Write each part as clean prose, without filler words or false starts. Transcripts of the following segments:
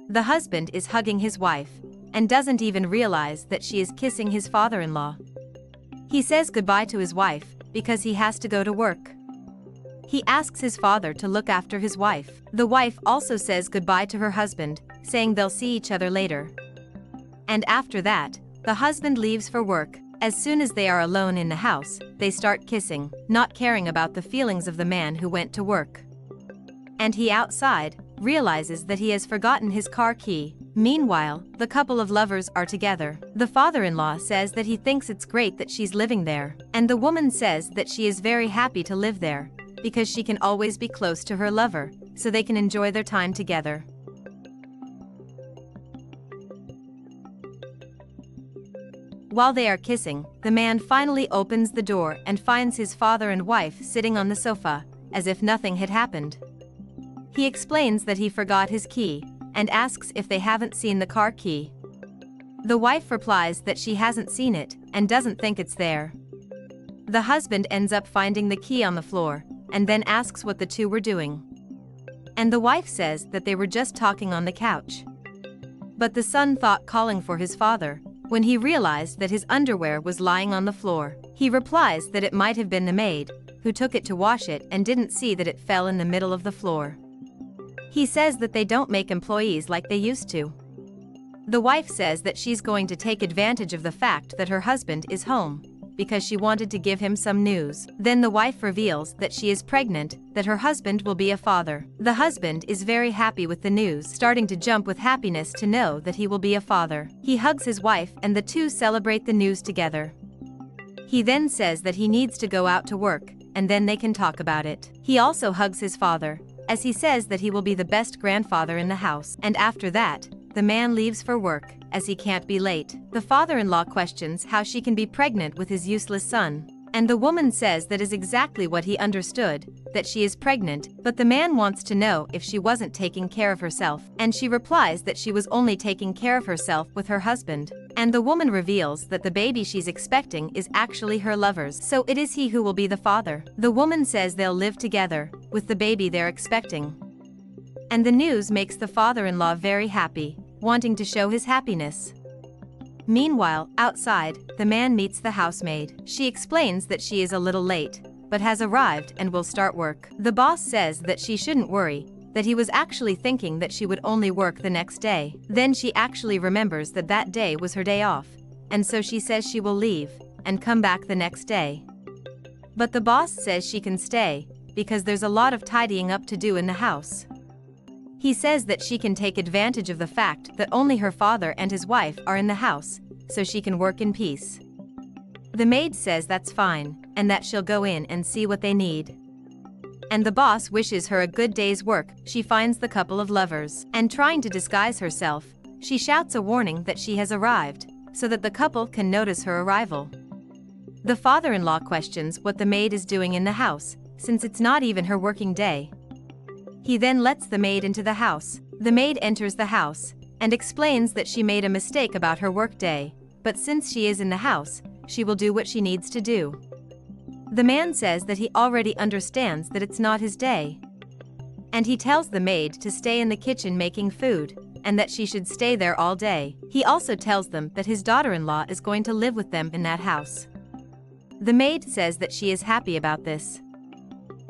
The husband is hugging his wife and doesn't even realize that she is kissing his father-in-law. He says goodbye to his wife because he has to go to work. He asks his father to look after his wife. The wife also says goodbye to her husband, saying they'll see each other later. And after that, the husband leaves for work. As soon as they are alone in the house, they start kissing, not caring about the feelings of the man who went to work. And he outside realizes that he has forgotten his car key. Meanwhile, the couple of lovers are together. The father-in-law says that he thinks it's great that she's living there, and the woman says that she is very happy to live there, because she can always be close to her lover, so they can enjoy their time together. While they are kissing, the man finally opens the door and finds his father and wife sitting on the sofa, as if nothing had happened. He explains that he forgot his key, and asks if they haven't seen the car key. The wife replies that she hasn't seen it, and doesn't think it's there. The husband ends up finding the key on the floor, and then asks what the two were doing. And the wife says that they were just talking on the couch. But the son thought calling for his father, when he realized that his underwear was lying on the floor. He replies that it might have been the maid, who took it to wash it and didn't see that it fell in the middle of the floor. He says that they don't make employees like they used to. The wife says that she's going to take advantage of the fact that her husband is home, because she wanted to give him some news. Then the wife reveals that she is pregnant, that her husband will be a father. The husband is very happy with the news, starting to jump with happiness to know that he will be a father. He hugs his wife and the two celebrate the news together. He then says that he needs to go out to work, and then they can talk about it. He also hugs his father, as he says that he will be the best grandfather in the house. And after that, the man leaves for work, as he can't be late. The father-in-law questions how she can be pregnant with his useless son. And the woman says that is exactly what he understood, that she is pregnant, but the man wants to know if she wasn't taking care of herself. And she replies that she was only taking care of herself with her husband. And the woman reveals that the baby she's expecting is actually her lover's, so it is he who will be the father. The woman says they'll live together, with the baby they're expecting. And the news makes the father-in-law very happy, wanting to show his happiness. Meanwhile, outside, the man meets the housemaid. She explains that she is a little late, but has arrived and will start work. The boss says that she shouldn't worry, that he was actually thinking that she would only work the next day. Then she actually remembers that that day was her day off, and so she says she will leave and come back the next day. But the boss says she can stay, because there's a lot of tidying up to do in the house. He says that she can take advantage of the fact that only her father and his wife are in the house, so she can work in peace. The maid says that's fine, and that she'll go in and see what they need. And the boss wishes her a good day's work. She finds the couple of lovers, and trying to disguise herself, she shouts a warning that she has arrived, so that the couple can notice her arrival. The father-in-law questions what the maid is doing in the house, since it's not even her working day. He then lets the maid into the house. The maid enters the house, and explains that she made a mistake about her work day, but since she is in the house, she will do what she needs to do. The man says that he already understands that it's not his day. And he tells the maid to stay in the kitchen making food, and that she should stay there all day. He also tells them that his daughter-in-law is going to live with them in that house. The maid says that she is happy about this.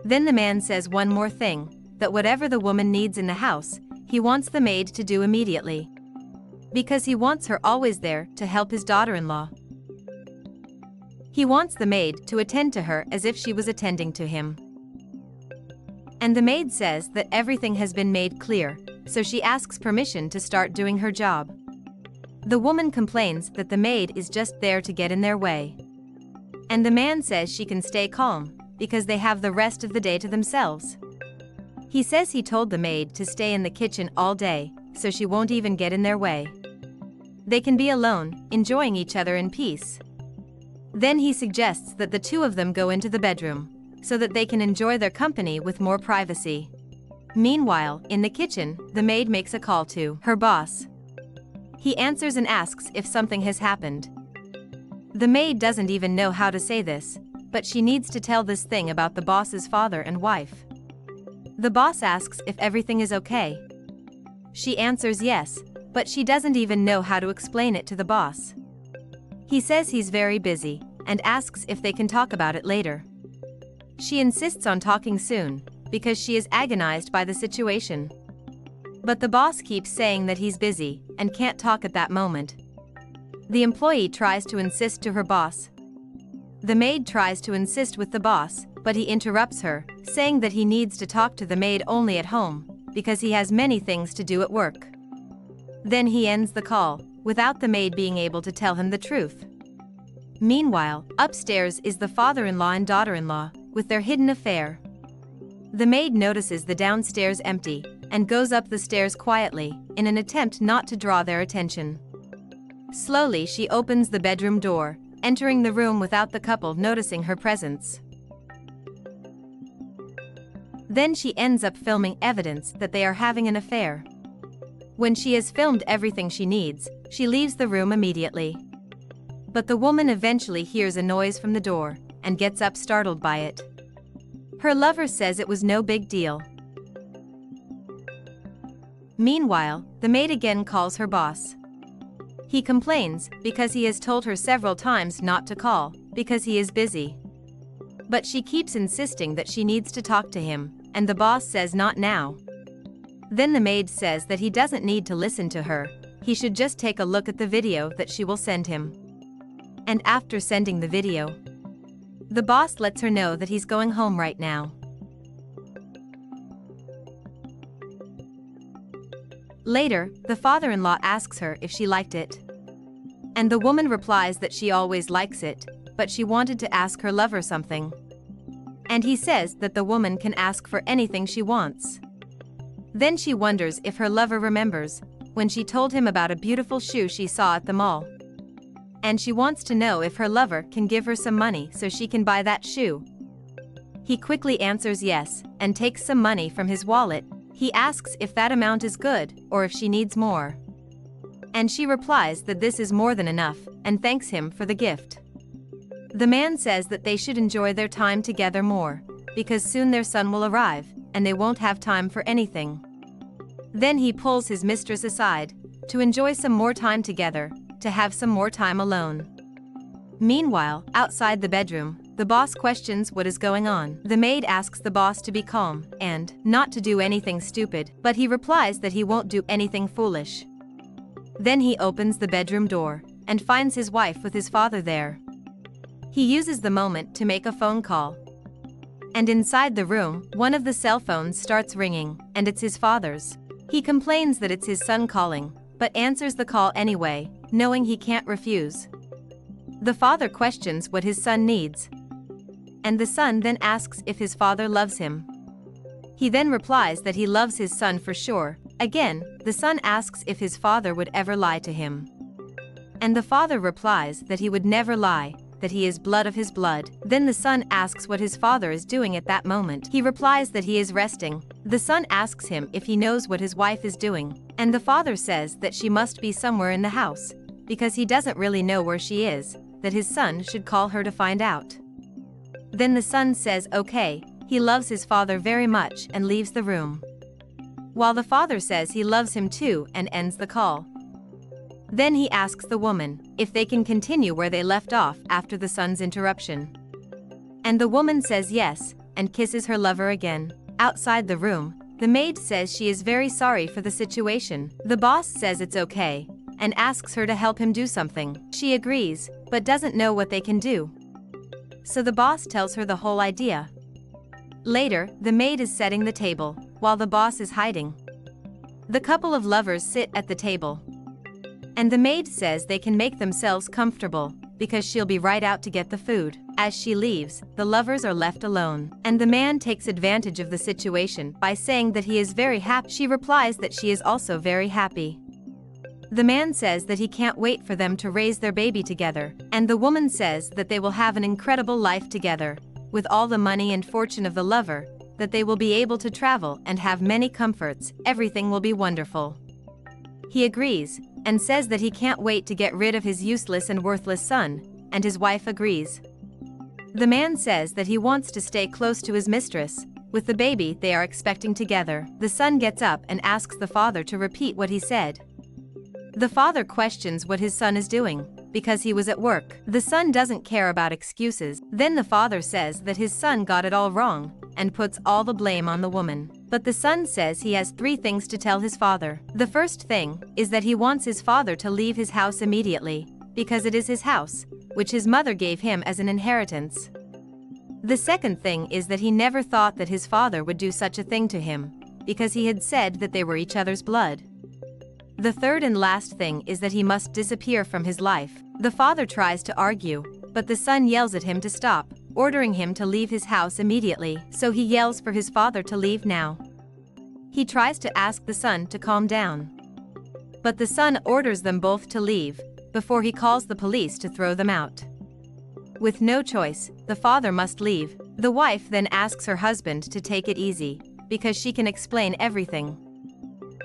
Then the man says one more thing, that whatever the woman needs in the house, he wants the maid to do immediately. Because he wants her always there to help his daughter-in-law. He wants the maid to attend to her as if she was attending to him. And the maid says that everything has been made clear, so she asks permission to start doing her job. The woman complains that the maid is just there to get in their way. And the man says she can stay calm, because they have the rest of the day to themselves. He says he told the maid to stay in the kitchen all day, so she won't even get in their way. They can be alone, enjoying each other in peace. Then he suggests that the two of them go into the bedroom, so that they can enjoy their company with more privacy. Meanwhile, in the kitchen, the maid makes a call to her boss. He answers and asks if something has happened. The maid doesn't even know how to say this, but she needs to tell this thing about the boss's father and wife. The boss asks if everything is okay. She answers yes, but she doesn't even know how to explain it to the boss. He says he's very busy, and asks if they can talk about it later. She insists on talking soon, because she is agonized by the situation. But the boss keeps saying that he's busy, and can't talk at that moment. The employee tries to insist to her boss. The maid tries to insist with the boss, but he interrupts her, saying that he needs to talk to the maid only at home, because he has many things to do at work. Then he ends the call, without the maid being able to tell him the truth. Meanwhile, upstairs is the father-in-law and daughter-in-law, with their hidden affair. The maid notices the downstairs empty, and goes up the stairs quietly, in an attempt not to draw their attention. Slowly she opens the bedroom door, entering the room without the couple noticing her presence. Then she ends up filming evidence that they are having an affair. When she has filmed everything she needs, she leaves the room immediately. But the woman eventually hears a noise from the door, and gets up startled by it. Her lover says it was no big deal. Meanwhile, the maid again calls her boss. He complains, because he has told her several times not to call, because he is busy. But she keeps insisting that she needs to talk to him, and the boss says not now. Then the maid says that he doesn't need to listen to her, he should just take a look at the video that she will send him. And after sending the video, the boss lets her know that he's going home right now. Later, the father-in-law asks her if she liked it. And the woman replies that she always likes it, but she wanted to ask her lover something. And he says that the woman can ask for anything she wants. Then she wonders if her lover remembers, when she told him about a beautiful shoe she saw at the mall. And she wants to know if her lover can give her some money so she can buy that shoe. He quickly answers yes, and takes some money from his wallet. He asks if that amount is good, or if she needs more. And she replies that this is more than enough, and thanks him for the gift. The man says that they should enjoy their time together more, because soon their son will arrive, and they won't have time for anything. Then he pulls his mistress aside, to enjoy some more time together, to have some more time alone. Meanwhile, outside the bedroom, the boss questions what is going on. The maid asks the boss to be calm, and not to do anything stupid, but he replies that he won't do anything foolish. Then he opens the bedroom door, and finds his wife with his father there. He uses the moment to make a phone call. And inside the room, one of the cell phones starts ringing, and it's his father's. He complains that it's his son calling, but answers the call anyway, knowing he can't refuse. The father questions what his son needs. And the son then asks if his father loves him. He then replies that he loves his son for sure. Again, the son asks if his father would ever lie to him. And the father replies that he would never lie, that he is blood of his blood. Then the son asks what his father is doing at that moment. He replies that he is resting. The son asks him if he knows what his wife is doing, and the father says that she must be somewhere in the house, because he doesn't really know where she is, that his son should call her to find out. Then the son says okay, he loves his father very much and leaves the room. While the father says he loves him too and ends the call. Then he asks the woman if they can continue where they left off after the son's interruption. And the woman says yes, and kisses her lover again. Outside the room, the maid says she is very sorry for the situation. The boss says it's okay, and asks her to help him do something. She agrees, but doesn't know what they can do. So the boss tells her the whole idea. Later, the maid is setting the table, while the boss is hiding. The couple of lovers sit at the table. And the maid says they can make themselves comfortable, because she'll be right out to get the food. As she leaves, the lovers are left alone, and the man takes advantage of the situation by saying that he is very happy. She replies that she is also very happy. The man says that he can't wait for them to raise their baby together, and the woman says that they will have an incredible life together, with all the money and fortune of the lover, that they will be able to travel and have many comforts, everything will be wonderful. He agrees, and says that he can't wait to get rid of his useless and worthless son, and his wife agrees. The man says that he wants to stay close to his mistress, with the baby they are expecting together. The son gets up and asks the father to repeat what he said. The father questions what his son is doing, because he was at work. The son doesn't care about excuses. Then the father says that his son got it all wrong, and puts all the blame on the woman. But the son says he has 3 things to tell his father. The first thing is that he wants his father to leave his house immediately, because it is his house, which his mother gave him as an inheritance. The second thing is that he never thought that his father would do such a thing to him, because he had said that they were each other's blood. The third and last thing is that he must disappear from his life. The father tries to argue, but the son yells at him to stop, ordering him to leave his house immediately. So he yells for his father to leave now. He tries to ask the son to calm down, but the son orders them both to leave, before he calls the police to throw them out. With no choice, the father must leave. The wife then asks her husband to take it easy, because she can explain everything.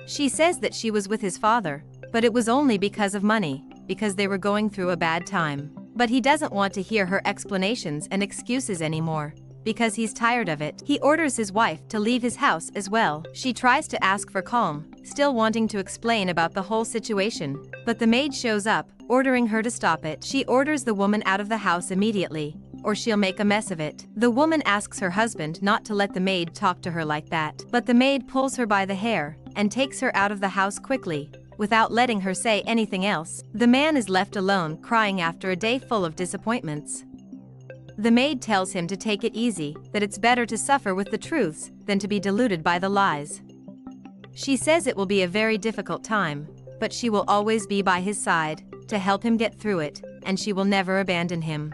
She says that she was with his father, but it was only because of money, because they were going through a bad time. But he doesn't want to hear her explanations and excuses anymore, because he's tired of it. He orders his wife to leave his house as well. She tries to ask for calm, still wanting to explain about the whole situation, but the maid shows up, ordering her to stop it. She orders the woman out of the house immediately, or she'll make a mess of it. The woman asks her husband not to let the maid talk to her like that, but the maid pulls her by the hair and takes her out of the house quickly, without letting her say anything else. The man is left alone crying after a day full of disappointments. The maid tells him to take it easy, that it's better to suffer with the truths than to be deluded by the lies. She says it will be a very difficult time, but she will always be by his side to help him get through it, and she will never abandon him.